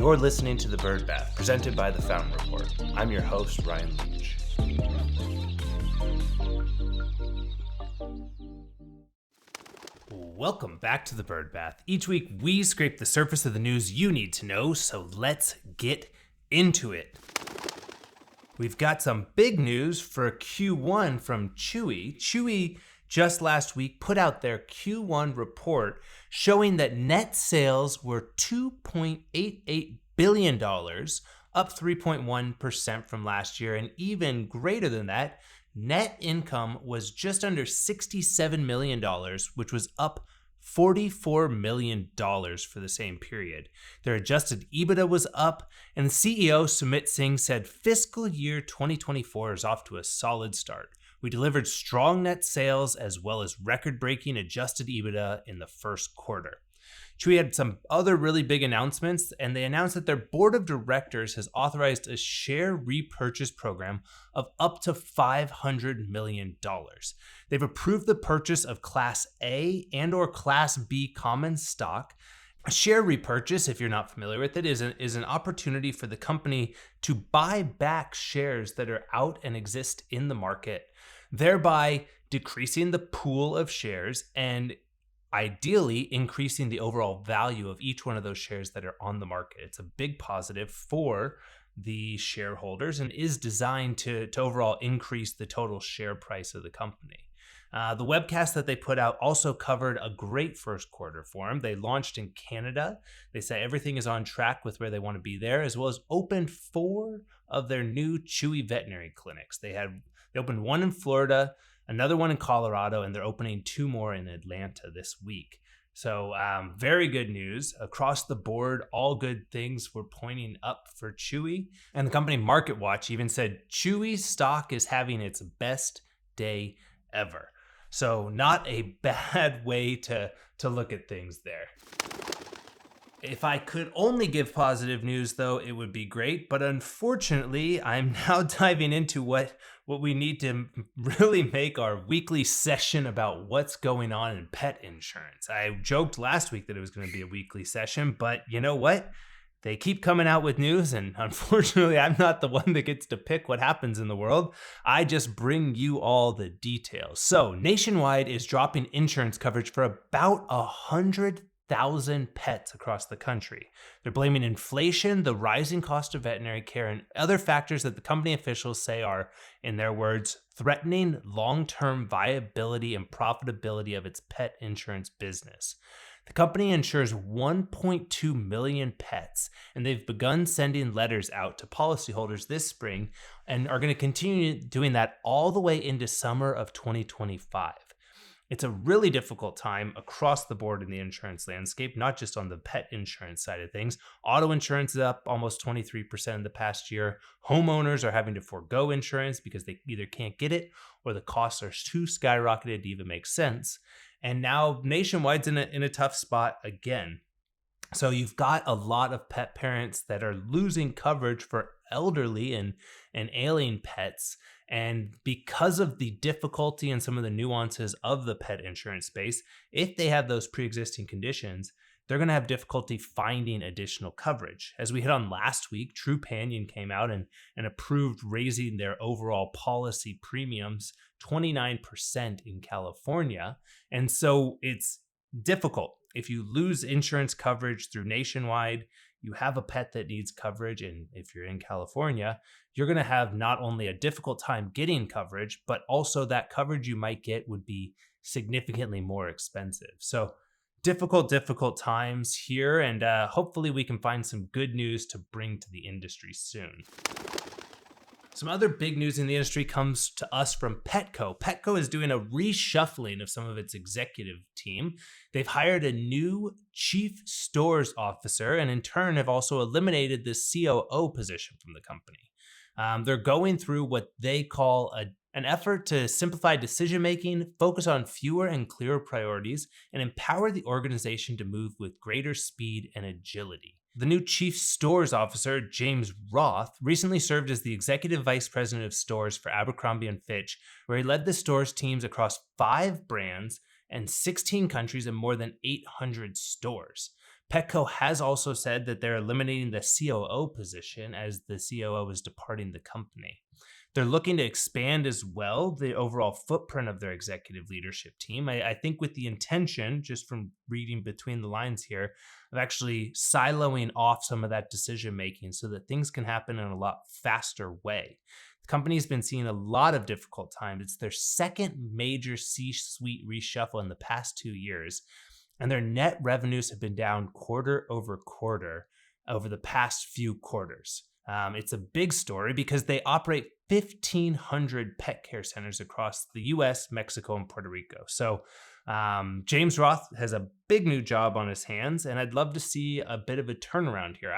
You're listening to The Bird Bath, presented by The Fountain Report. I'm your host, Ryan Leach. Welcome back to The Bird Bath. Each week, we scrape the surface of the news you need to know, so let's get into it. We've got some big news for Q1 from Chewy. Chewy just last week put out their Q1 report showing that net sales were $2.88 billion, up 3.1% from last year, and even greater than that, net income was just under $67 million, which was up $44 million for the same period. Their adjusted EBITDA was up, and CEO Sumit Singh said fiscal year 2024 is off to a solid start. We delivered strong net sales as well as record-breaking adjusted EBITDA in the first quarter. Chewy had some other really big announcements, and they announced that their board of directors has authorized a share repurchase program of up to $500 million. They've approved the purchase of Class A and or Class B common stock. A share repurchase, if you're not familiar with it, is an opportunity for the company to buy back shares that are out and exist in the market, thereby decreasing the pool of shares and ideally increasing the overall value of each one of those shares that are on the market. It's a big positive for the shareholders and is designed to overall increase the total share price of the company. The webcast that they put out also covered a great first quarter for them. They launched in Canada. They say everything is on track with where they want to be there, as well as opened 4 of their new Chewy veterinary clinics. They opened one in Florida, another one in Colorado, and they're opening 2 more in Atlanta this week. So very good news. Across the board, all good things were pointing up for Chewy. And the company MarketWatch even said Chewy stock is having its best day ever. So not a bad way to look at things there. If I could only give positive news, though, it would be great. But unfortunately, I'm now diving into what we need to really make our weekly session about what's going on in pet insurance. I joked last week that it was going to be a weekly session, but you know what? They keep coming out with news, and unfortunately, I'm not the one that gets to pick what happens in the world. I just bring you all the details. So, Nationwide is dropping insurance coverage for about 100,000 pets across the country. They're blaming inflation, the rising cost of veterinary care, and other factors that the company officials say are, in their words, threatening long-term viability and profitability of its pet insurance business. The company insures 1.2 million pets, and they've begun sending letters out to policyholders this spring and are going to continue doing that all the way into summer of 2025. It's a really difficult time across the board in the insurance landscape, not just on the pet insurance side of things. Auto insurance is up almost 23% in the past year. Homeowners are having to forego insurance because they either can't get it or the costs are too skyrocketed to even make sense. And now Nationwide's in a tough spot again. So you've got a lot of pet parents that are losing coverage for elderly and ailing pets. And because of the difficulty and some of the nuances of the pet insurance space, if they have those pre-existing conditions, they're going to have difficulty finding additional coverage. As we hit on last week, Trupanion came out and approved raising their overall policy premiums 29% in California. And so it's difficult. If you lose insurance coverage through Nationwide, you have a pet that needs coverage, and if you're in California, you're going to have not only a difficult time getting coverage, but also that coverage you might get would be significantly more expensive. So difficult times here, and hopefully we can find some good news to bring to the industry soon. Some other big news in the industry comes to us from Petco. Petco is doing a reshuffling of some of its executive team. They've hired a new chief stores officer and in turn have also eliminated the COO position from the company. They're going through what they call an effort to simplify decision-making, focus on fewer and clearer priorities, and empower the organization to move with greater speed and agility. The new Chief Stores Officer, James Roth, recently served as the Executive Vice President of Stores for Abercrombie & Fitch, where he led the stores teams across 5 brands and 16 countries and more than 800 stores. Petco has also said that they're eliminating the COO position as the COO is departing the company. They're looking to expand as well the overall footprint of their executive leadership team. I think with the intention, just from reading between the lines here, of actually siloing off some of that decision making so that things can happen in a lot faster way. The company's been seeing a lot of difficult times. It's their second major C-suite reshuffle in the past 2 years, and their net revenues have been down quarter over quarter over the past few quarters. It's a big story because they operate 1,500 pet care centers across the US, Mexico, and Puerto Rico. So James Roth has a big new job on his hands, and I'd love to see a bit of a turnaround here.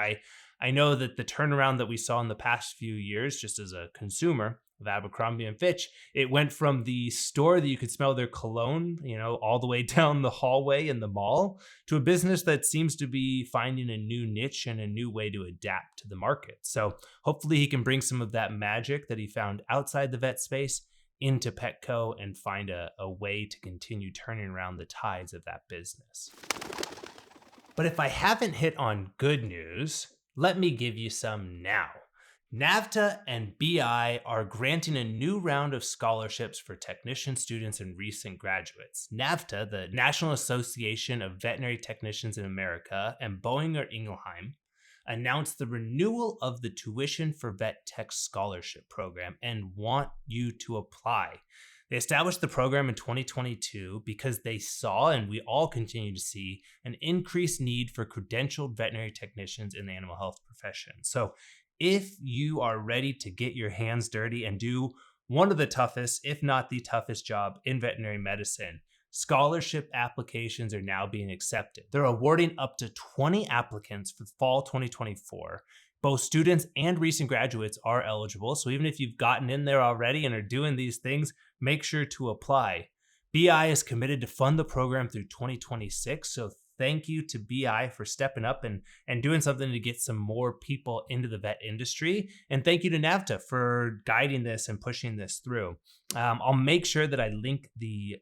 I know that the turnaround that we saw in the past few years, just as a consumer of Abercrombie & Fitch, it went from the store that you could smell their cologne, all the way down the hallway in the mall, to a business that seems to be finding a new niche and a new way to adapt to the market. So hopefully he can bring some of that magic that he found outside the vet space into Petco and find a way to continue turning around the tides of that business. But if I haven't hit on good news, let me give you some now. NAVTA and BI are granting a new round of scholarships for technician students and recent graduates. NAVTA, the National Association of Veterinary Technicians in America, and Boehringer Ingelheim announced the renewal of the Tuition for Vet Tech Scholarship program and want you to apply. They established the program in 2022 because they saw, and we all continue to see, an increased need for credentialed veterinary technicians in the animal health profession. So if you are ready to get your hands dirty and do one of the toughest, if not the toughest job in veterinary medicine, scholarship applications are now being accepted. They're awarding up to 20 applicants for fall 2024. Both students and recent graduates are eligible. So even if you've gotten in there already and are doing these things, make sure to apply. BI is committed to fund the program through 2026. So thank you to BI for stepping up and doing something to get some more people into the vet industry. And thank you to NAVTA for guiding this and pushing this through. I'll make sure that I link the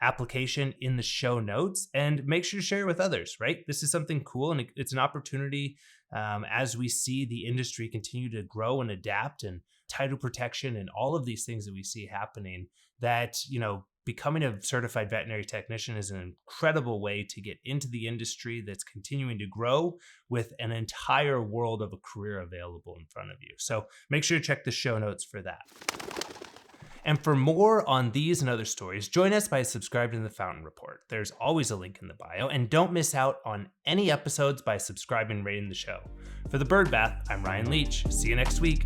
application in the show notes and make sure to share it with others, right? This is something cool, and it's an opportunity as we see the industry continue to grow and adapt, and title protection and all of these things that we see happening, that, becoming a certified veterinary technician is an incredible way to get into the industry that's continuing to grow with an entire world of a career available in front of you. So make sure to check the show notes for that. And for more on these and other stories, join us by subscribing to the Fountain Report. There's always a link in the bio, and don't miss out on any episodes by subscribing and rating the show. For the Bird Bath, I'm Ryan Leach. See you next week.